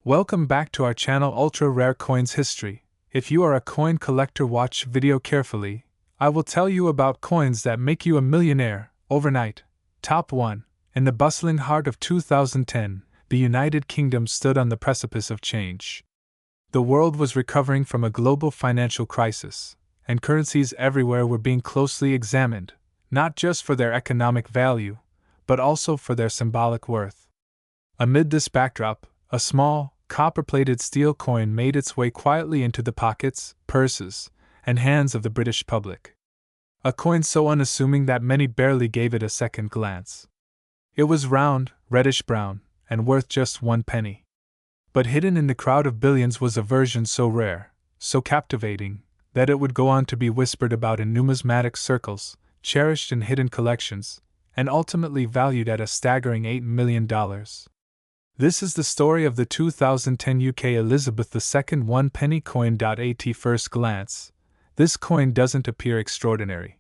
Welcome back to our channel Ultra Rare Coins History. If you are a coin collector, watch video carefully. I will tell you about coins that make you a millionaire overnight. Top 1. In the bustling heart of 2010, the United Kingdom stood on the precipice of change. The world was recovering from a global financial crisis, and currencies everywhere were being closely examined, not just for their economic value, but also for their symbolic worth. Amid this backdrop, a small, copper-plated steel coin made its way quietly into the pockets, purses, and hands of the British public. A coin so unassuming that many barely gave it a second glance. It was round, reddish-brown, and worth just 1 penny. But hidden in the crowd of billions was a version so rare, so captivating, that it would go on to be whispered about in numismatic circles, cherished in hidden collections, and ultimately valued at a staggering $8 million. This is the story of the 2010 UK Elizabeth II 1 penny coin. At first glance, this coin doesn't appear extraordinary.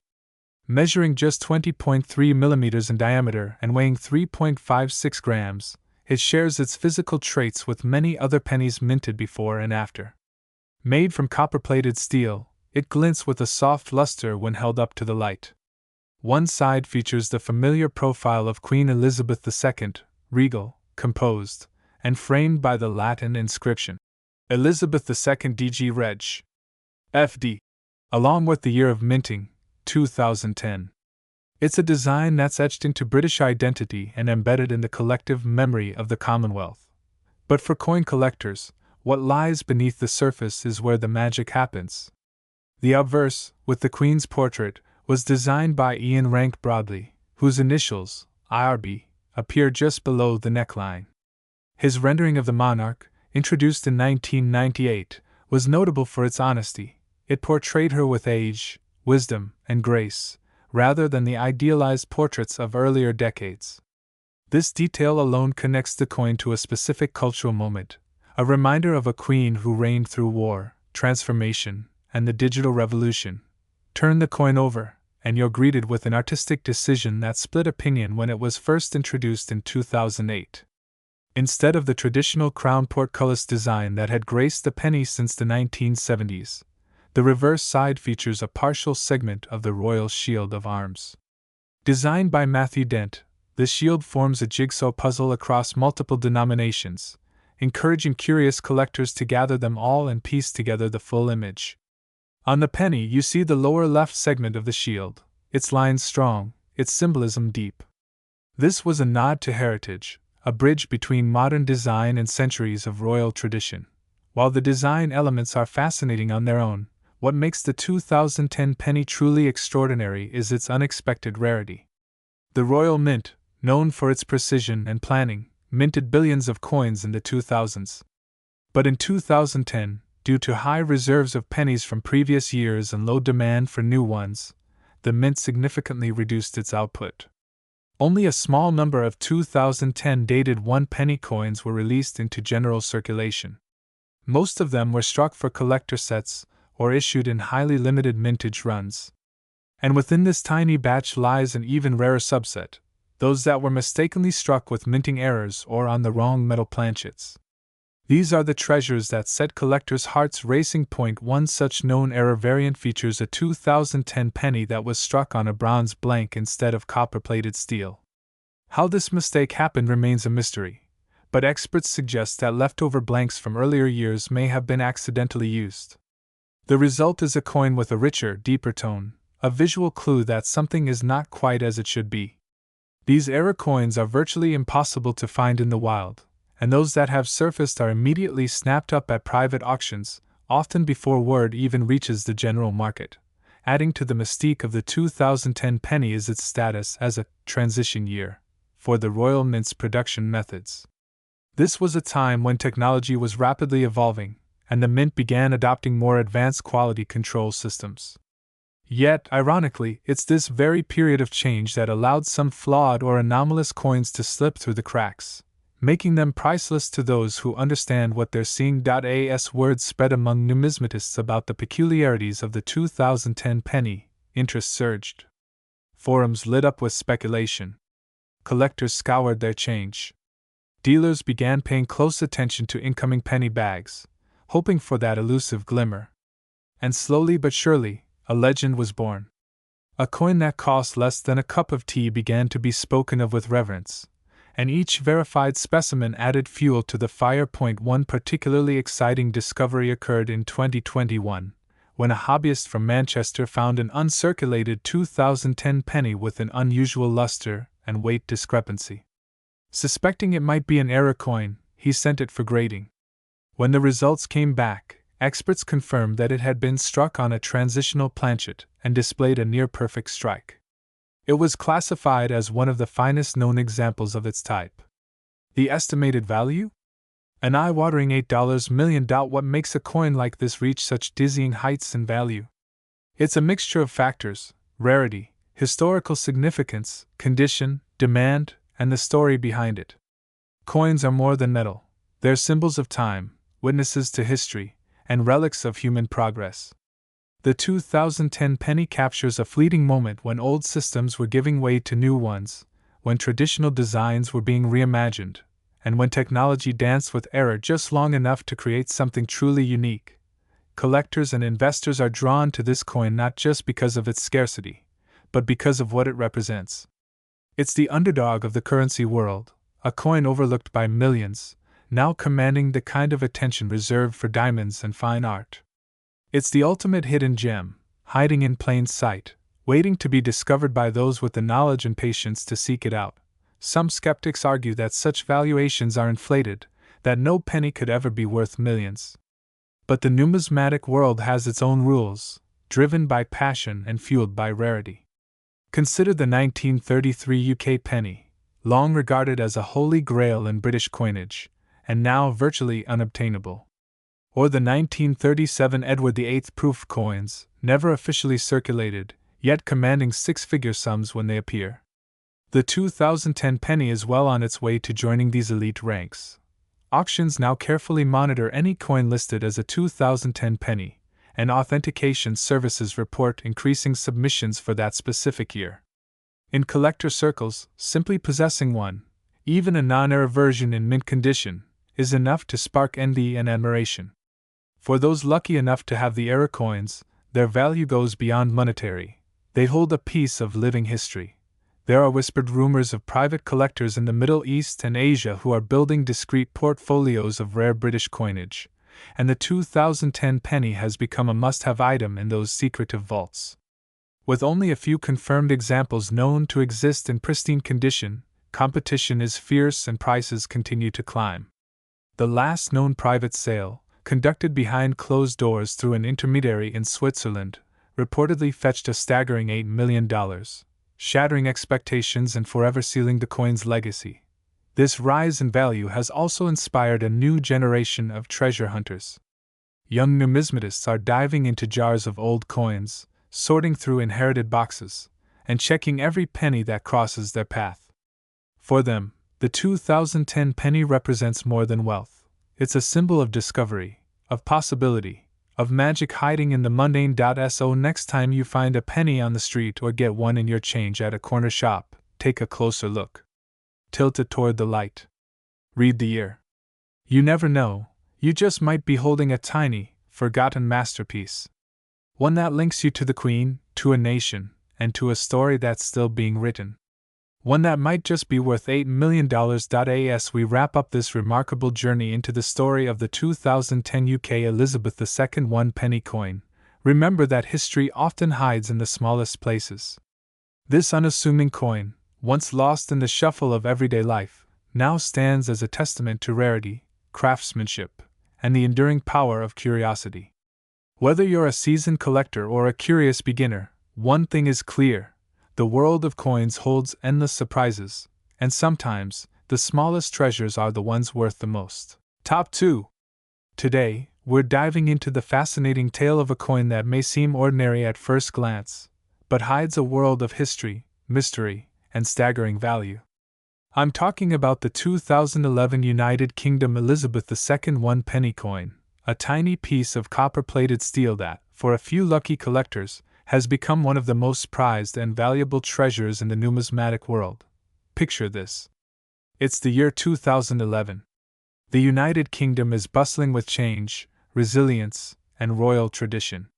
Measuring just 20.3 millimeters in diameter and weighing 3.56 grams, it shares its physical traits with many other pennies minted before and after. Made from copper-plated steel, it glints with a soft luster when held up to the light. One side features the familiar profile of Queen Elizabeth II, regal, composed, and framed by the Latin inscription, Elizabeth II DG Reg. FD, along with the year of minting, 2010. It's a design that's etched into British identity and embedded in the collective memory of the Commonwealth. But for coin collectors, what lies beneath the surface is where the magic happens. The obverse, with the Queen's portrait, was designed by Ian Rank Broadley, whose initials, IRB, appear just below the neckline. His rendering of the monarch, introduced in 1998, was notable for its honesty. It portrayed her with age, wisdom, and grace, rather than the idealized portraits of earlier decades. This detail alone connects the coin to a specific cultural moment, a reminder of a queen who reigned through war, transformation, and the digital revolution. Turn the coin over, and you're greeted with an artistic decision that split opinion when it was first introduced in 2008. Instead of the traditional crown portcullis design that had graced the penny since the 1970s, the reverse side features a partial segment of the royal shield of arms. Designed by Matthew Dent, the shield forms a jigsaw puzzle across multiple denominations, encouraging curious collectors to gather them all and piece together the full image. On the penny, you see the lower left segment of the shield, its lines strong, its symbolism deep. This was a nod to heritage, a bridge between modern design and centuries of royal tradition. While the design elements are fascinating on their own, what makes the 2010 penny truly extraordinary is its unexpected rarity. The Royal Mint, known for its precision and planning, minted billions of coins in the 2000s. But in 2010, due to high reserves of pennies from previous years and low demand for new ones, the mint significantly reduced its output. Only a small number of 2010 dated 1 penny coins were released into general circulation. Most of them were struck for collector sets or issued in highly limited mintage runs. And within this tiny batch lies an even rarer subset, those that were mistakenly struck with minting errors or on the wrong metal planchets. These are the treasures that set collectors' hearts racing. One such known error variant features a 2010 penny that was struck on a bronze blank instead of copper-plated steel. How this mistake happened remains a mystery, but experts suggest that leftover blanks from earlier years may have been accidentally used. The result is a coin with a richer, deeper tone, a visual clue that something is not quite as it should be. These error coins are virtually impossible to find in the wild, and those that have surfaced are immediately snapped up at private auctions, often before word even reaches the general market. Adding to the mystique of the 2010 penny is its status as a transition year for the Royal Mint's production methods. This was a time when technology was rapidly evolving, and the Mint began adopting more advanced quality control systems. Yet, ironically, it's this very period of change that allowed some flawed or anomalous coins to slip through the cracks, making them priceless to those who understand what they're seeing. As word spread among numismatists about the peculiarities of the 2010 penny, interest surged. Forums lit up with speculation. Collectors scoured their change Dealers began paying close attention to incoming penny bags, hoping for that elusive glimmer. And slowly but surely, a legend was born. A coin that cost less than a cup of tea began to be spoken of with reverence, and each verified specimen added fuel to the fire. One particularly exciting discovery occurred in 2021, when a hobbyist from Manchester found an uncirculated 2010 penny with an unusual luster and weight discrepancy. Suspecting it might be an error coin, he sent it for grading. When the results came back, experts confirmed that it had been struck on a transitional planchet and displayed a near-perfect strike. It was classified as one of the finest known examples of its type. The estimated value? An eye-watering $8 million. What makes a coin like this reach such dizzying heights in value? It's a mixture of factors: rarity, historical significance, condition, demand, and the story behind it. Coins are more than metal. They're symbols of time, witnesses to history, and relics of human progress. The 2010 penny captures a fleeting moment when old systems were giving way to new ones, when traditional designs were being reimagined, and when technology danced with error just long enough to create something truly unique. Collectors and investors are drawn to this coin not just because of its scarcity, but because of what it represents. It's the underdog of the currency world, a coin overlooked by millions, now commanding the kind of attention reserved for diamonds and fine art. It's the ultimate hidden gem, hiding in plain sight, waiting to be discovered by those with the knowledge and patience to seek it out. Some skeptics argue that such valuations are inflated, that no penny could ever be worth millions. But the numismatic world has its own rules, driven by passion and fueled by rarity. Consider the 1933 UK penny, long regarded as a holy grail in British coinage, and now virtually unobtainable. Or the 1937 Edward VIII proof coins, never officially circulated, yet commanding six-figure sums when they appear. The 2010 penny is well on its way to joining these elite ranks. Auctions now carefully monitor any coin listed as a 2010 penny, and authentication services report increasing submissions for that specific year. In collector circles, simply possessing one, even a non-error version in mint condition, is enough to spark envy and admiration. For those lucky enough to have the error coins, their value goes beyond monetary. They hold a piece of living history. There are whispered rumors of private collectors in the Middle East and Asia who are building discreet portfolios of rare British coinage, and the 2010 penny has become a must-have item in those secretive vaults. With only a few confirmed examples known to exist in pristine condition, competition is fierce and prices continue to climb. The last known private sale, conducted behind closed doors through an intermediary in Switzerland, reportedly fetched a staggering $8 million, shattering expectations and forever sealing the coin's legacy. This rise in value has also inspired a new generation of treasure hunters. Young numismatists are diving into jars of old coins, sorting through inherited boxes, and checking every penny that crosses their path. For them, the 2010 penny represents more than wealth. It's a symbol of discovery, of possibility, of magic hiding in the mundane. So next time you find a penny on the street or get one in your change at a corner shop, take a closer look. Tilt it toward the light. Read the year. You never know, you just might be holding a tiny, forgotten masterpiece. One that links you to the Queen, to a nation, and to a story that's still being written. One that might just be worth $8 million. As we wrap up this remarkable journey into the story of the 2010 UK Elizabeth II 1 penny coin, remember that history often hides in the smallest places. This unassuming coin, once lost in the shuffle of everyday life, now stands as a testament to rarity, craftsmanship, and the enduring power of curiosity. Whether you're a seasoned collector or a curious beginner, one thing is clear: the world of coins holds endless surprises, and sometimes, the smallest treasures are the ones worth the most. Top 2. Today, we're diving into the fascinating tale of a coin that may seem ordinary at first glance, but hides a world of history, mystery, and staggering value. I'm talking about the 2011 United Kingdom Elizabeth II 1 penny coin, a tiny piece of copper-plated steel that, for a few lucky collectors, has become one of the most prized and valuable treasures in the numismatic world. Picture this. It's the year 2011. The United Kingdom is bustling with change, resilience, and royal tradition.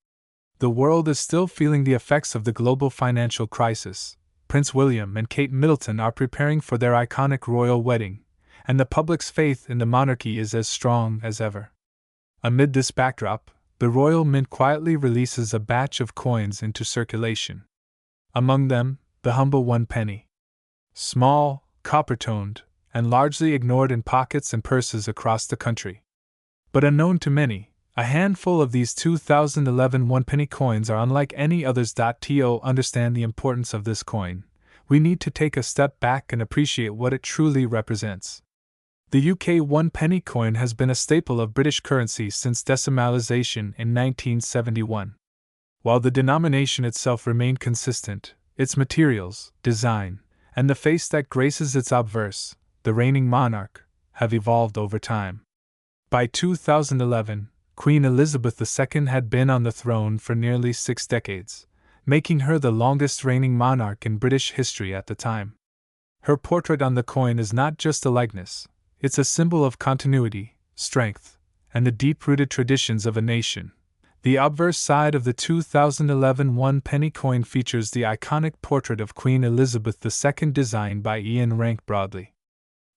The world is still feeling the effects of the global financial crisis. Prince William and Kate Middleton are preparing for their iconic royal wedding, and the public's faith in the monarchy is as strong as ever. Amid this backdrop, the Royal Mint quietly releases a batch of coins into circulation. Among them, the humble 1 penny. Small, copper-toned, and largely ignored in pockets and purses across the country. But unknown to many, a handful of these 2011 1-penny coins are unlike any others. To understand the importance of this coin, we need to take a step back and appreciate what it truly represents. The UK 1-penny coin has been a staple of British currency since decimalisation in 1971. While the denomination itself remained consistent, its materials, design, and the face that graces its obverse, the reigning monarch, have evolved over time. By 2011, Queen Elizabeth II had been on the throne for nearly 6 decades, making her the longest reigning monarch in British history at the time. Her portrait on the coin is not just a likeness, it's a symbol of continuity, strength, and the deep-rooted traditions of a nation. The obverse side of the 2011 1-penny coin features the iconic portrait of Queen Elizabeth II designed by Ian Rank Broadley.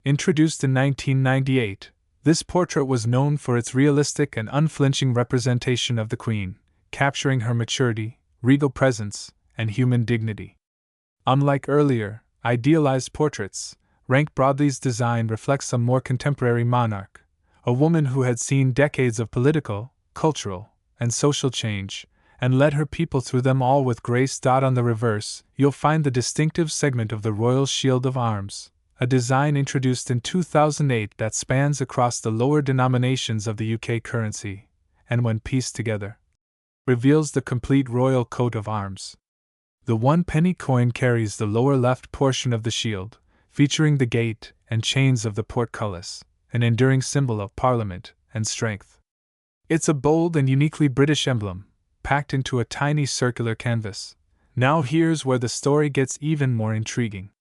Introduced in 1998, this portrait was known for its realistic and unflinching representation of the Queen, capturing her maturity, regal presence, and human dignity. Unlike earlier, idealized portraits, Rank Broadley's design reflects a more contemporary monarch, a woman who had seen decades of political, cultural, and social change, and led her people through them all with grace. On the reverse, you'll find the distinctive segment of the Royal Shield of Arms, a design introduced in 2008 that spans across the lower denominations of the UK currency, and when pieced together, reveals the complete royal coat of arms. The 1-penny coin carries the lower left portion of the shield, featuring the gate and chains of the portcullis, an enduring symbol of Parliament and strength. It's a bold and uniquely British emblem, packed into a tiny circular canvas. Now here's where the story gets even more intriguing.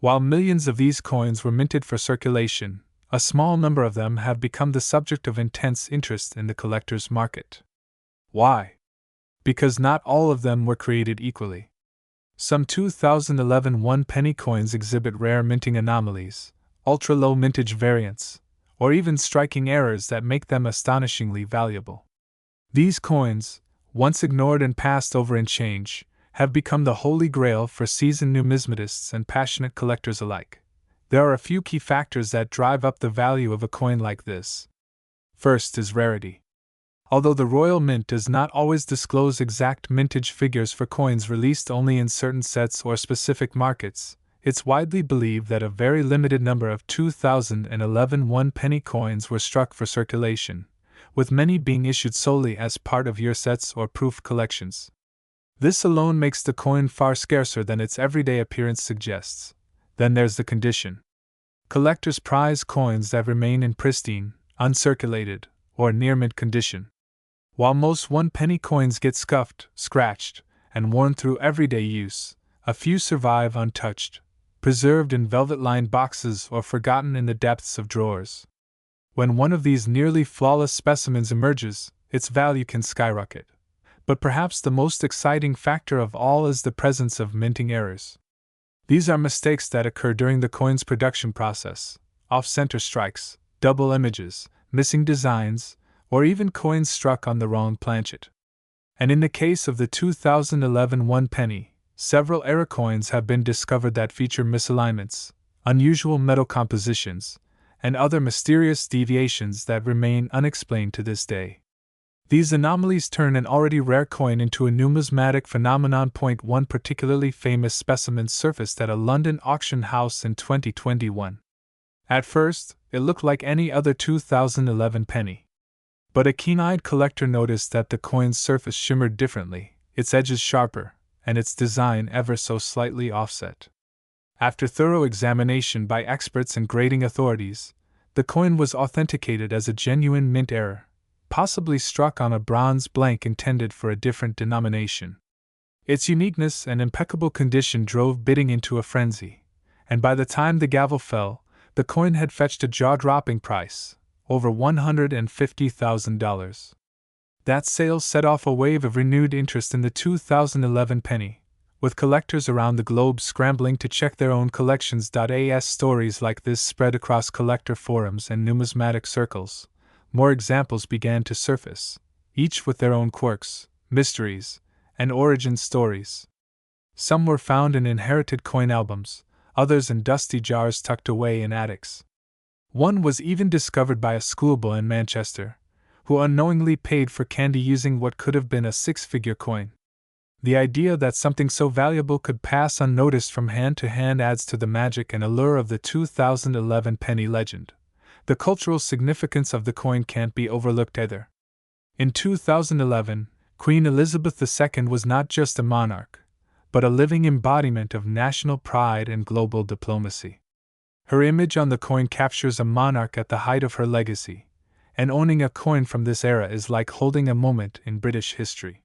While millions of these coins were minted for circulation, a small number of them have become the subject of intense interest in the collector's market. Why? Because not all of them were created equally. Some 2011 1-penny coins exhibit rare minting anomalies, ultra-low mintage variants, or even striking errors that make them astonishingly valuable. These coins, once ignored and passed over in change, have become the holy grail for seasoned numismatists and passionate collectors alike. There are a few key factors that drive up the value of a coin like this. First is rarity. Although the Royal Mint does not always disclose exact mintage figures for coins released only in certain sets or specific markets, it's widely believed that a very limited number of 2011 1-penny coins were struck for circulation, with many being issued solely as part of year sets or proof collections. This alone makes the coin far scarcer than its everyday appearance suggests. Then there's the condition. Collectors prize coins that remain in pristine, uncirculated, or near-mint condition. While most 1-penny coins get scuffed, scratched, and worn through everyday use, a few survive untouched, preserved in velvet-lined boxes or forgotten in the depths of drawers. When one of these nearly flawless specimens emerges, its value can skyrocket. But perhaps the most exciting factor of all is the presence of minting errors. These are mistakes that occur during the coin's production process, off-center strikes, double images, missing designs, or even coins struck on the wrong planchet. And in the case of the 2011 1-penny, several error coins have been discovered that feature misalignments, unusual metal compositions, and other mysterious deviations that remain unexplained to this day. These anomalies turn an already rare coin into a numismatic phenomenon. One particularly famous specimen surfaced at a London auction house in 2021. At first, it looked like any other 2011 penny. But a keen-eyed collector noticed that the coin's surface shimmered differently, its edges sharper, and its design ever so slightly offset. After thorough examination by experts and grading authorities, the coin was authenticated as a genuine mint error, possibly struck on a bronze blank intended for a different denomination. Its uniqueness and impeccable condition drove bidding into a frenzy, and by the time the gavel fell, The coin had fetched a jaw-dropping price, over $150,000. That sale set off a wave of renewed interest in the 2011 penny, with collectors around the globe scrambling to check their own collections. As stories like this spread across collector forums and numismatic circles, more examples began to surface, each with their own quirks, mysteries, and origin stories. Some were found in inherited coin albums, others in dusty jars tucked away in attics. One was even discovered by a schoolboy in Manchester, who unknowingly paid for candy using what could have been a six-figure coin. The idea that something so valuable could pass unnoticed from hand to hand adds to the magic and allure of the 2011 penny legend. The cultural significance of the coin can't be overlooked either. In 2011, Queen Elizabeth II was not just a monarch, but a living embodiment of national pride and global diplomacy. Her image on the coin captures a monarch at the height of her legacy, and owning a coin from this era is like holding a moment in British history.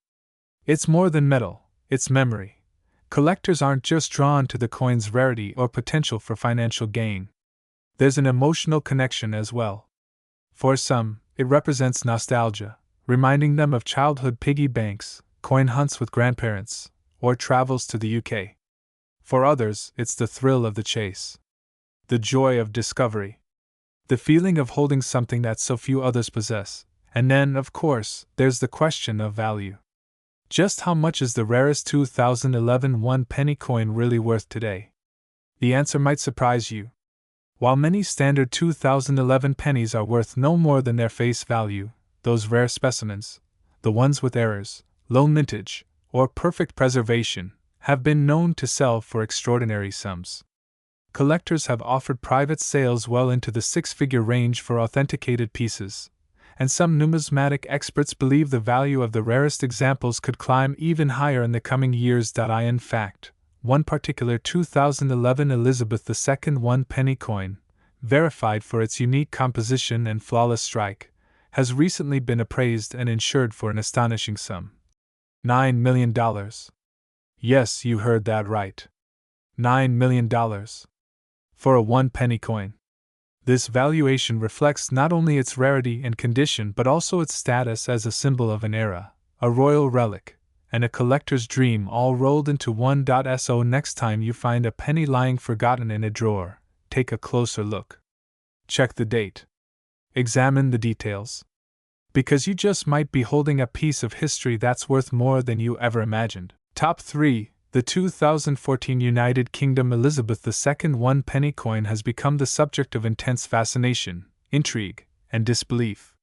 It's more than metal, it's memory. Collectors aren't just drawn to the coin's rarity or potential for financial gain. There's an emotional connection as well. For some, it represents nostalgia, reminding them of childhood piggy banks, coin hunts with grandparents, or travels to the UK. For others, it's the thrill of the chase, the joy of discovery, the feeling of holding something that so few others possess. And then, of course, there's the question of value. Just how much is the rarest 2011 one-penny coin really worth today? The answer might surprise you. While many standard 2011 pennies are worth no more than their face value, those rare specimens, the ones with errors, low mintage, or perfect preservation, have been known to sell for extraordinary sums. Collectors have offered private sales well into the six-figure range for authenticated pieces, and some numismatic experts believe the value of the rarest examples could climb even higher in the coming years. In fact, one particular 2011 Elizabeth II one-penny coin, verified for its unique composition and flawless strike, has recently been appraised and insured for an astonishing sum: $9 million. Yes, you heard that right. $9 million. For a one-penny coin. This valuation reflects not only its rarity and condition but also its status as a symbol of an era, a royal relic, and a collector's dream all rolled into one. So next time you find a penny lying forgotten in a drawer, take a closer look. Check the date. Examine the details. Because you just might be holding a piece of history that's worth more than you ever imagined. Top 3. The 2014 United Kingdom Elizabeth II one-penny coin has become the subject of intense fascination, intrigue, and disbelief.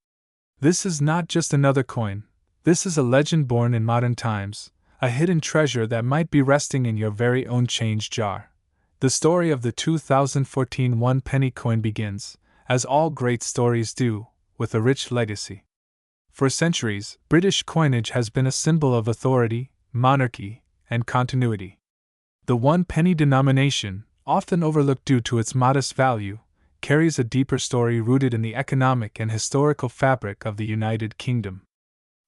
This is not just another coin. This is a legend born in modern times, a hidden treasure that might be resting in your very own change jar. The story of the 2014 one-penny coin begins, as all great stories do, with a rich legacy. For centuries, British coinage has been a symbol of authority, monarchy, and continuity. The one-penny denomination, often overlooked due to its modest value, carries a deeper story rooted in the economic and historical fabric of the United Kingdom.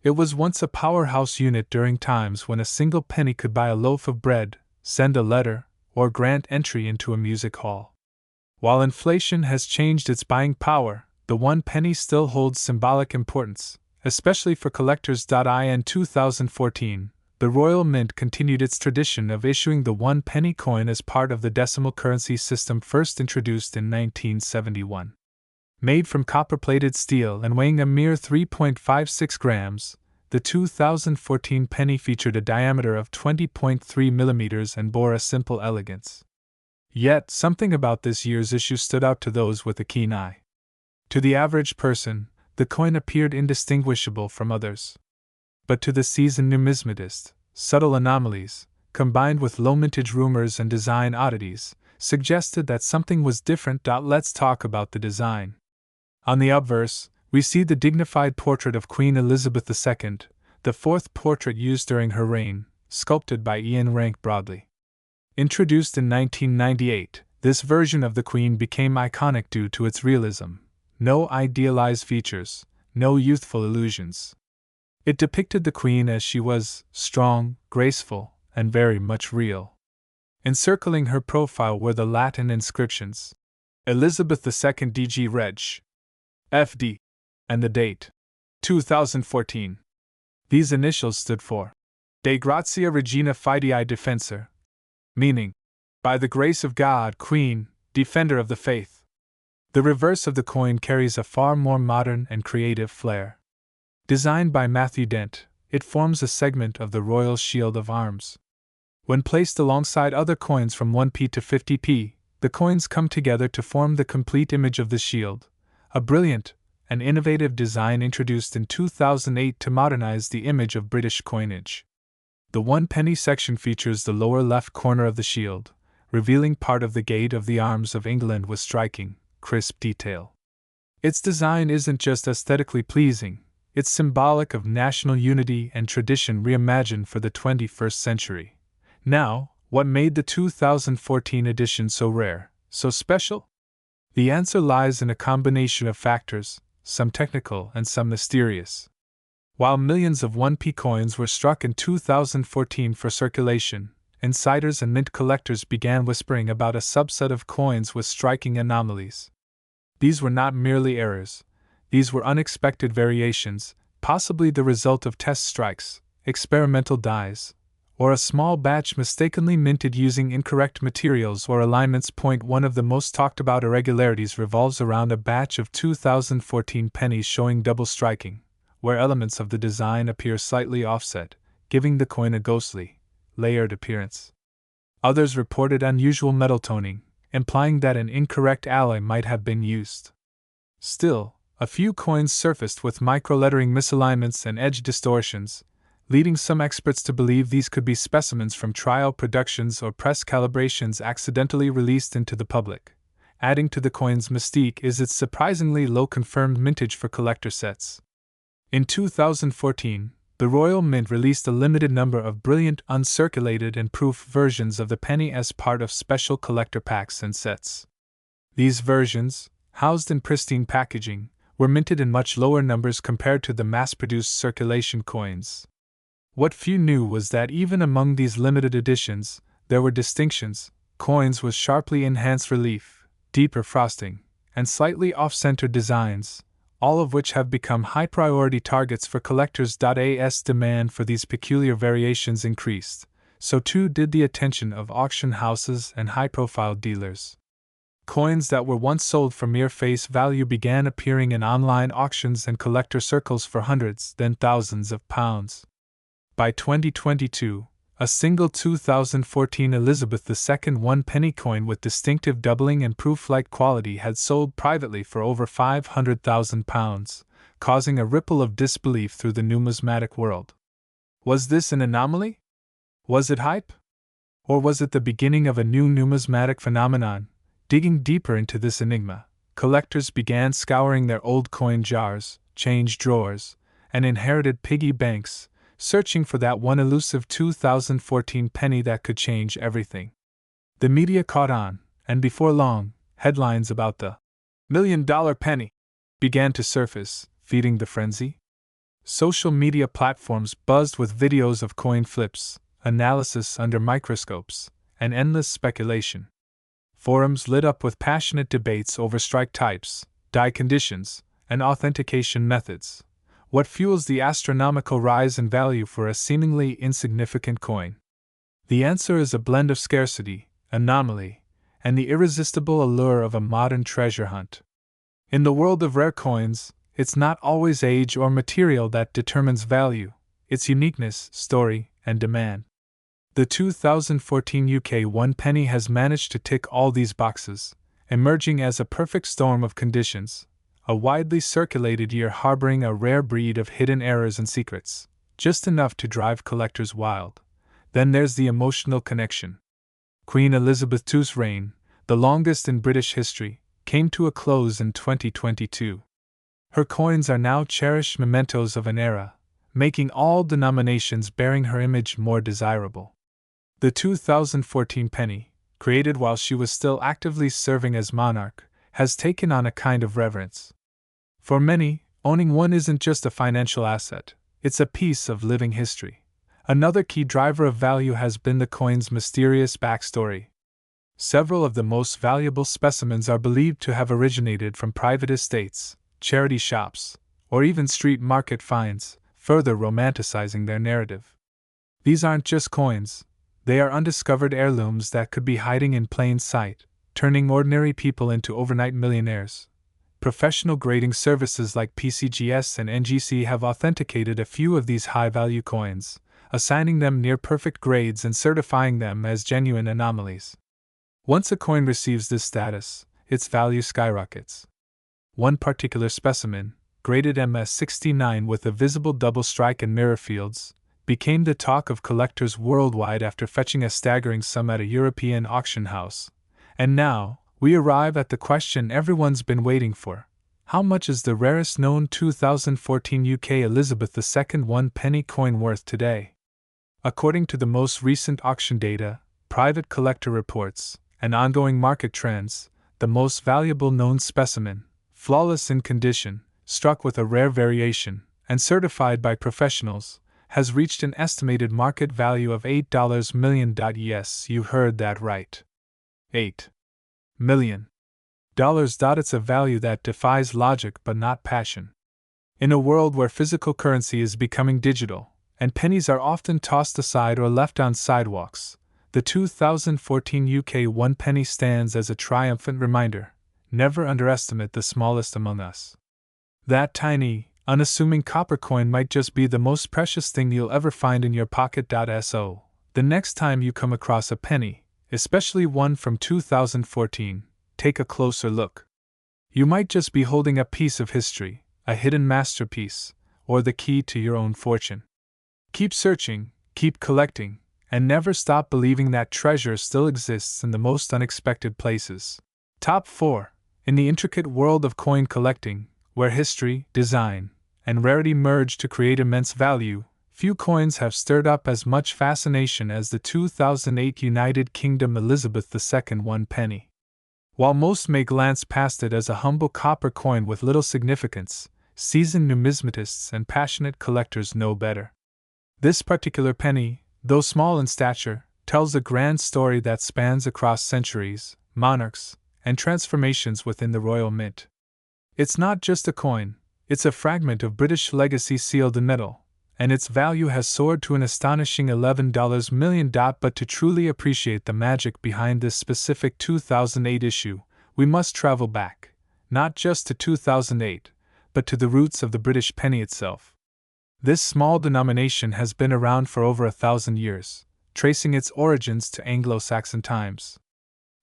It was once a powerhouse unit during times when a single penny could buy a loaf of bread, send a letter, or grant entry into a music hall. While inflation has changed its buying power, the one penny still holds symbolic importance, especially for collectors. In 2014, the Royal Mint continued its tradition of issuing the one-penny coin as part of the decimal currency system first introduced in 1971. Made from copper-plated steel and weighing a mere 3.56 grams, the 2014 penny featured a diameter of 20.3 millimeters and bore a simple elegance. Yet, something about this year's issue stood out to those with a keen eye. To the average person, the coin appeared indistinguishable from others. But to the seasoned numismatist, subtle anomalies, combined with low-mintage rumors and design oddities, suggested that something was different. Let's talk about the design. On the obverse, we see the dignified portrait of Queen Elizabeth II, the fourth portrait used during her reign, sculpted by Ian Rank Broadley. Introduced in 1998, this version of the Queen became iconic due to its realism. No idealized features, no youthful illusions. It depicted the Queen as she was, strong, graceful, and very much real. Encircling her profile were the Latin inscriptions: Elizabeth II DG Reg. FD. And the date. 2014. These initials stood for De Grazia Regina Fidei Defensor, meaning, by the grace of God, Queen, Defender of the Faith. The reverse of the coin carries a far more modern and creative flair. Designed by Matthew Dent, it forms a segment of the Royal Shield of Arms. When placed alongside other coins from 1p to 50p, the coins come together to form the complete image of the shield, a brilliant and innovative design introduced in 2008 to modernize the image of British coinage. The 1 penny section features the lower left corner of the shield, revealing part of the gate of the arms of England with striking, crisp detail. Its design isn't just aesthetically pleasing, it's symbolic of national unity and tradition reimagined for the 21st century. Now, what made the 2014 edition so rare, so special? The answer lies in a combination of factors, some technical and some mysterious. While millions of 1p coins were struck in 2014 for circulation, insiders and mint collectors began whispering about a subset of coins with striking anomalies. These were not merely errors, these were unexpected variations, possibly the result of test strikes, experimental dies, or a small batch mistakenly minted using incorrect materials or alignments. One of the most talked about irregularities revolves around a batch of 2014 pennies showing double striking, where elements of the design appear slightly offset, giving the coin a ghostly, layered appearance. Others reported unusual metal toning, implying that an incorrect alloy might have been used. Still, a few coins surfaced with microlettering misalignments and edge distortions, leading some experts to believe these could be specimens from trial productions or press calibrations accidentally released into the public. Adding to the coin's mystique is its surprisingly low confirmed mintage for collector sets. In 2014, the Royal Mint released a limited number of brilliant, uncirculated and proof versions of the penny as part of special collector packs and sets. These versions, housed in pristine packaging, were minted in much lower numbers compared to the mass-produced circulation coins. What few knew was that even among these limited editions, there were distinctions: coins with sharply enhanced relief, deeper frosting, and slightly off-center designs, all of which have become high-priority targets for collectors. As demand for these peculiar variations increased, so too did the attention of auction houses and high-profile dealers. Coins that were once sold for mere face value began appearing in online auctions and collector circles for hundreds, then thousands of pounds. By 2022, a single 2014 Elizabeth II 1 penny coin with distinctive doubling and proof-like quality had sold privately for over £500,000, causing a ripple of disbelief through the numismatic world. Was this an anomaly? Was it hype? Or was it the beginning of a new numismatic phenomenon? Digging deeper into this enigma, collectors began scouring their old coin jars, change drawers, and inherited piggy banks, searching for that one elusive 2014 penny that could change everything. The media caught on, and before long, headlines about the $1 million penny began to surface, feeding the frenzy. Social media platforms buzzed with videos of coin flips, analysis under microscopes, and endless speculation. Forums lit up with passionate debates over strike types, die conditions, and authentication methods. What fuels the astronomical rise in value for a seemingly insignificant coin? The answer is a blend of scarcity, anomaly, and the irresistible allure of a modern treasure hunt. In the world of rare coins, it's not always age or material that determines value, it's uniqueness, story, and demand. The 2014 UK 1 penny has managed to tick all these boxes, emerging as a perfect storm of conditions. A widely circulated year harboring a rare breed of hidden errors and secrets, just enough to drive collectors wild. Then there's the emotional connection. Queen Elizabeth II's reign, the longest in British history, came to a close in 2022. Her coins are now cherished mementos of an era, making all denominations bearing her image more desirable. The 2014 penny, created while she was still actively serving as monarch, has taken on a kind of reverence. For many, owning one isn't just a financial asset, it's a piece of living history. Another key driver of value has been the coin's mysterious backstory. Several of the most valuable specimens are believed to have originated from private estates, charity shops, or even street market finds, further romanticizing their narrative. These aren't just coins, they are undiscovered heirlooms that could be hiding in plain sight, turning ordinary people into overnight millionaires. Professional grading services like PCGS and NGC have authenticated a few of these high-value coins, assigning them near-perfect grades and certifying them as genuine anomalies. Once a coin receives this status, its value skyrockets. One particular specimen, graded MS69 with a visible double strike and mirror fields, became the talk of collectors worldwide after fetching a staggering sum at a European auction house. And now, we arrive at the question everyone's been waiting for. How much is the rarest known 2014 UK Elizabeth II 1 penny coin worth today? According to the most recent auction data, private collector reports, and ongoing market trends, the most valuable known specimen, flawless in condition, struck with a rare variation, and certified by professionals, has reached an estimated market value of $8 million. Yes, you heard that right. $8 million. It's a value that defies logic but not passion. In a world where physical currency is becoming digital, and pennies are often tossed aside or left on sidewalks, the 2014 UK 1 penny stands as a triumphant reminder: never underestimate the smallest among us. That tiny, unassuming copper coin might just be the most precious thing you'll ever find in your pocket. So, the next time you come across a penny, especially one from 2014, take a closer look. You might just be holding a piece of history, a hidden masterpiece, or the key to your own fortune. Keep searching, keep collecting, and never stop believing that treasure still exists in the most unexpected places. Top 4. In the intricate world of coin collecting, where history, design, and rarity merge to create immense value, few coins have stirred up as much fascination as the 2008 United Kingdom Elizabeth II 1 penny. While most may glance past it as a humble copper coin with little significance, seasoned numismatists and passionate collectors know better. This particular penny, though small in stature, tells a grand story that spans across centuries, monarchs, and transformations within the royal mint. It's not just a coin, it's a fragment of British legacy sealed in metal, and its value has soared to an astonishing $11 million. But to truly appreciate the magic behind this specific 2008 issue, we must travel back, not just to 2008, but to the roots of the British penny itself. This small denomination has been around for over 1,000 years, tracing its origins to Anglo-Saxon times.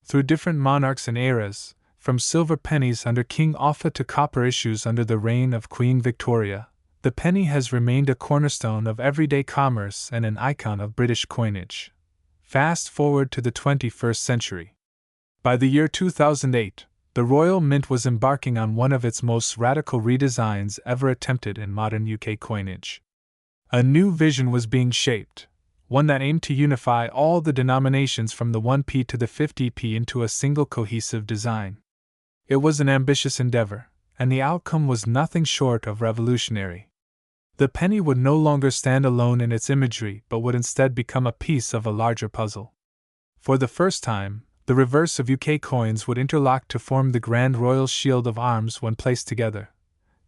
Through different monarchs and eras, from silver pennies under King Offa to copper issues under the reign of Queen Victoria, the penny has remained a cornerstone of everyday commerce and an icon of British coinage. Fast forward to the 21st century. By the year 2008, the Royal Mint was embarking on one of its most radical redesigns ever attempted in modern UK coinage. A new vision was being shaped, one that aimed to unify all the denominations from the 1p to the 50p into a single cohesive design. It was an ambitious endeavor, and the outcome was nothing short of revolutionary. The penny would no longer stand alone in its imagery but would instead become a piece of a larger puzzle. For the first time, the reverse of UK coins would interlock to form the Grand Royal Shield of Arms when placed together.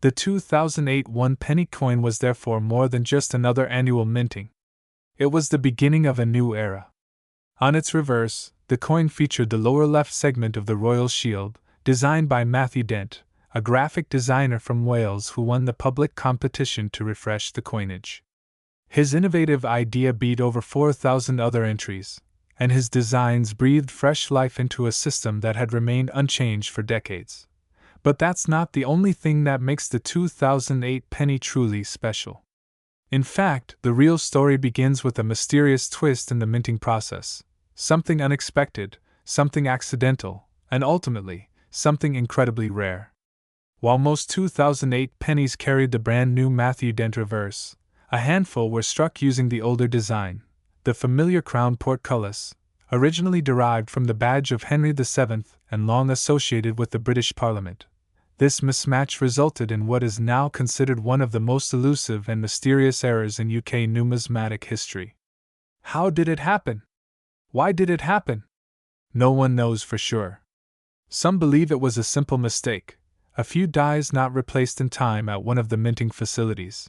The 2008 1 penny coin was therefore more than just another annual minting. It was the beginning of a new era. On its reverse, the coin featured the lower left segment of the Royal Shield, designed by Matthew Dent, a graphic designer from Wales who won the public competition to refresh the coinage. His innovative idea beat over 4,000 other entries, and his designs breathed fresh life into a system that had remained unchanged for decades. But that's not the only thing that makes the 2008 penny truly special. In fact, the real story begins with a mysterious twist in the minting process, something unexpected, something accidental, and ultimately, something incredibly rare. While most 2008 pennies carried the brand new Matthew Dent reverse, a handful were struck using the older design, the familiar crown portcullis, originally derived from the badge of Henry VII and long associated with the British Parliament. This mismatch resulted in what is now considered one of the most elusive and mysterious errors in UK numismatic history. How did it happen? Why did it happen? No one knows for sure. Some believe it was a simple mistake, a few dies not replaced in time at one of the minting facilities.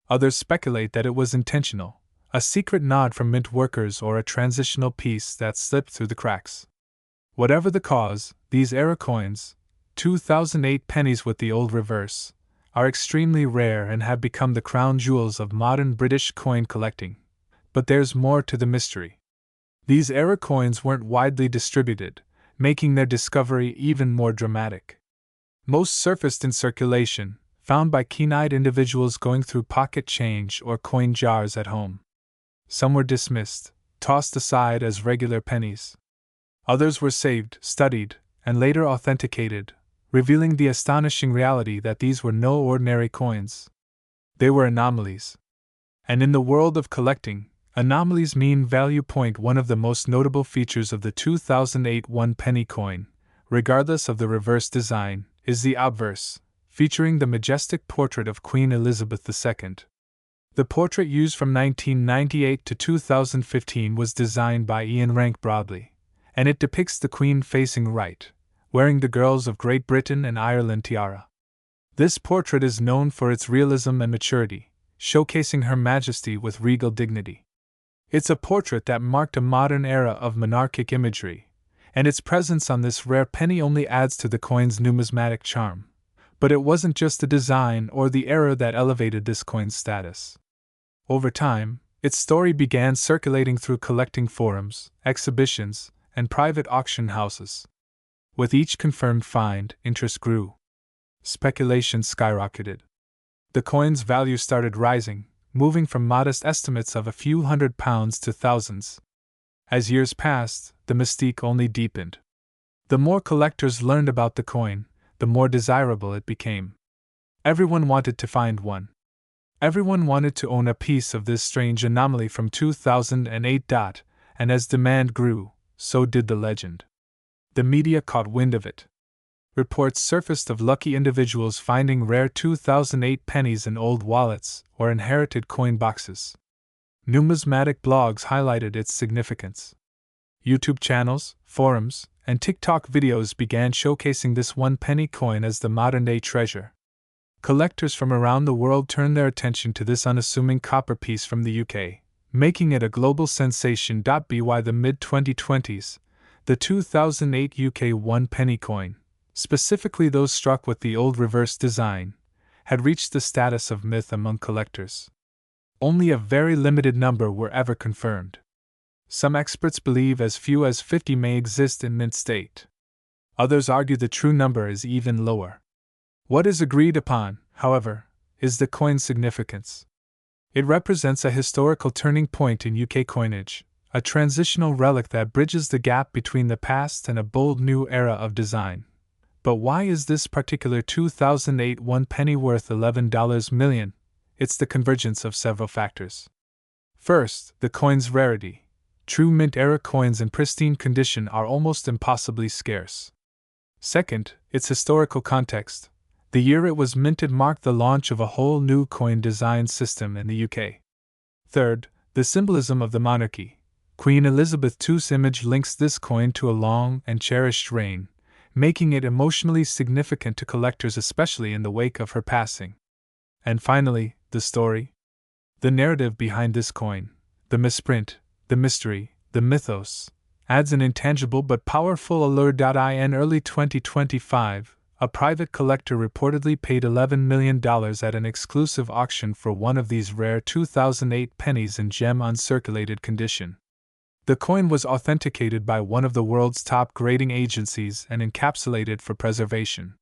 Others speculate that it was intentional, a secret nod from mint workers or a transitional piece that slipped through the cracks. Whatever the cause, these era coins, 2008 pennies with the old reverse, are extremely rare and have become the crown jewels of modern British coin collecting. But there's more to the mystery. These era coins weren't widely distributed, making their discovery even more dramatic. Most surfaced in circulation, found by keen-eyed individuals going through pocket change or coin jars at home. Some were dismissed, tossed aside as regular pennies. Others were saved, studied, and later authenticated, revealing the astonishing reality that these were no ordinary coins. They were anomalies. And in the world of collecting, anomalies mean value. One of the most notable features of the 2008 one-penny coin, regardless of the reverse design, is the obverse, featuring the majestic portrait of Queen Elizabeth II. The portrait used from 1998 to 2015 was designed by Ian Rank Broadley, and it depicts the Queen facing right, wearing the girls of Great Britain and Ireland tiara. This portrait is known for its realism and maturity, showcasing Her Majesty with regal dignity. It's a portrait that marked a modern era of monarchic imagery, and its presence on this rare penny only adds to the coin's numismatic charm. But it wasn't just the design or the era that elevated this coin's status. Over time, its story began circulating through collecting forums, exhibitions, and private auction houses. With each confirmed find, interest grew. Speculation skyrocketed. The coin's value started rising, moving from modest estimates of a few £100s to thousands. As years passed, the mystique only deepened. The more collectors learned about the coin, the more desirable it became. Everyone wanted to find one. Everyone wanted to own a piece of this strange anomaly from 2008. And as demand grew, so did the legend. The media caught wind of it. Reports surfaced of lucky individuals finding rare 2008 pennies in old wallets or inherited coin boxes. Numismatic blogs highlighted its significance. YouTube channels, forums, and TikTok videos began showcasing this one-penny coin as the modern-day treasure. Collectors from around the world turned their attention to this unassuming copper piece from the UK, making it a global sensation. By the mid-2020s, the 2008 UK one-penny coin, specifically those struck with the old reverse design, had reached the status of myth among collectors. Only a very limited number were ever confirmed. Some experts believe as few as 50 may exist in mint state. Others argue the true number is even lower. What is agreed upon, however, is the coin's significance. It represents a historical turning point in UK coinage, a transitional relic that bridges the gap between the past and a bold new era of design. But why is this particular 2008 one penny worth $11 million? It's the convergence of several factors. First, the coin's rarity. True mint-era coins in pristine condition are almost impossibly scarce. Second, its historical context. The year it was minted marked the launch of a whole new coin design system in the UK. Third, the symbolism of the monarchy. Queen Elizabeth II's image links this coin to a long and cherished reign, making it emotionally significant to collectors, especially in the wake of her passing. And finally, the story. The narrative behind this coin, the misprint, the mystery, the mythos, adds an intangible but powerful allure. In early 2025, a private collector reportedly paid $11 million at an exclusive auction for one of these rare 2008 pennies in gem uncirculated condition. The coin was authenticated by one of the world's top grading agencies and encapsulated for preservation.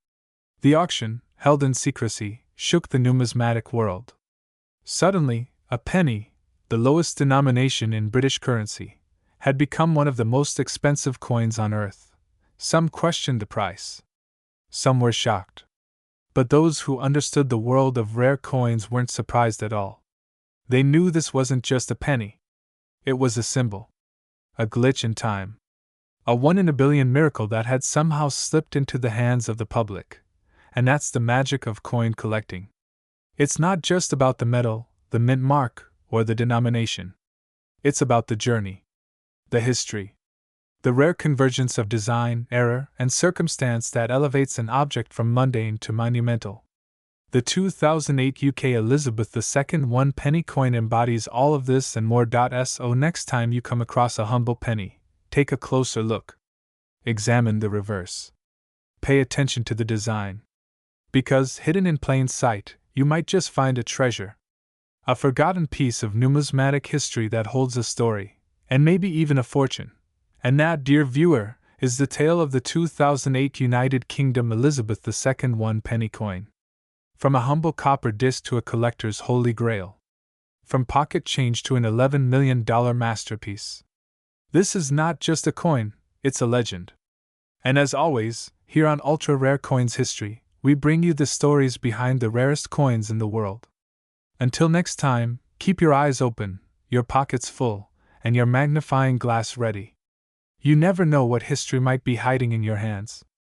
The auction, held in secrecy, shook the numismatic world. Suddenly, a penny, the lowest denomination in British currency, had become one of the most expensive coins on earth. Some questioned the price. Some were shocked. But those who understood the world of rare coins weren't surprised at all. They knew this wasn't just a penny. It was a symbol. A glitch in time. A one-in-a-billion miracle that had somehow slipped into the hands of the public. And that's the magic of coin collecting. It's not just about the metal, the mint mark, or the denomination. It's about the journey. The history. The rare convergence of design, error, and circumstance that elevates an object from mundane to monumental. The 2008 UK Elizabeth II 1 penny coin embodies all of this and more. So next time you come across a humble penny, take a closer look. Examine the reverse. Pay attention to the design. Because, hidden in plain sight, you might just find a treasure. A forgotten piece of numismatic history that holds a story, and maybe even a fortune. And that, dear viewer, is the tale of the 2008 United Kingdom Elizabeth II 1 penny coin. From a humble copper disc to a collector's holy grail. From pocket change to an $11 million masterpiece. This is not just a coin, it's a legend. And as always, here on Ultra Rare Coins History, we bring you the stories behind the rarest coins in the world. Until next time, keep your eyes open, your pockets full, and your magnifying glass ready. You never know what history might be hiding in your hands.